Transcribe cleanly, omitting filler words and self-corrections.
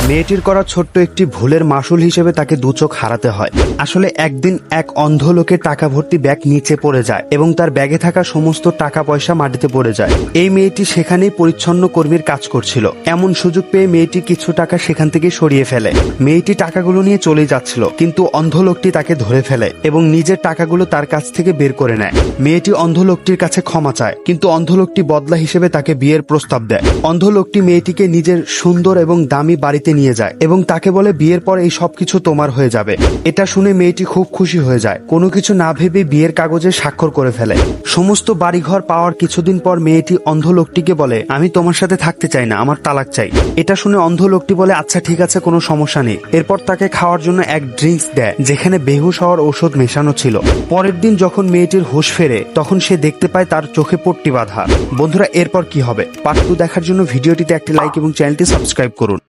মেয়েটির করা ছোট্ট একটি ভুলের মাসুল হিসেবে তাকে দু চোখ হারাতে হয়। আসলে একদিন এক অন্ধ লোকের টাকা ভর্তি ব্যাগ নিচে পড়ে যায় এবং তার ব্যাগে থাকা সমস্ত টাকা পয়সা মাটিতে পড়ে যায়। এই মেয়েটি সেখানেই পরিচ্ছন্ন কর্মীর কাজ করছিল। এমন সুযোগ পেয়ে মেয়েটি কিছু টাকা সেখান থেকে সরিয়ে ফেলে। মেয়েটি টাকাগুলো নিয়ে চলে যাচ্ছিল, কিন্তু অন্ধ লোকটি তাকে ধরে ফেলে এবং নিজের টাকাগুলো তার কাছ থেকে বের করে নেয়। মেয়েটি অন্ধ লোকটির কাছে ক্ষমা চায়, কিন্তু অন্ধ লোকটি বদলা হিসেবে তাকে বিয়ের প্রস্তাব দেয়। অন্ধ লোকটি মেয়েটিকে নিজের সুন্দর এবং দামি বাড়িতে নিয়ে যায় এবং তাকে বলে বিয়ের পর এই সবকিছু তোমার হয়ে যাবে। এটা শুনে মেয়েটি খুব খুশি হয়ে যায়, কোনো কিছু না ভেবে বিয়ের কাগজে স্বাক্ষর করে ফেলে। সমস্ত বাড়িঘর পাওয়ার কিছুদিন পর মেয়েটি অন্ধ লোকটিকে বলে, আমি তোমার সাথে থাকতে চাই না, আমার তালাক চাই। এটা শুনে অন্ধ লোকটি বলে, আচ্ছা ঠিক আছে, কোনো সমস্যা নেই। এরপর তাকে খাওয়ার জন্য এক ড্রিঙ্কস দেয় যেখানে বেহুশ হওয়ার ঔষধ মেশানো ছিল। পরের দিন যখন মেয়েটির হুঁশ ফেরে তখন সে দেখতে পায় তার চোখে পট্টি বাঁধা। বন্ধুরা, এরপর কি হবে? পার্ট 2 দেখার জন্য ভিডিওটিতে একটি লাইক এবং চ্যানেলটি সাবস্ক্রাইব করুন।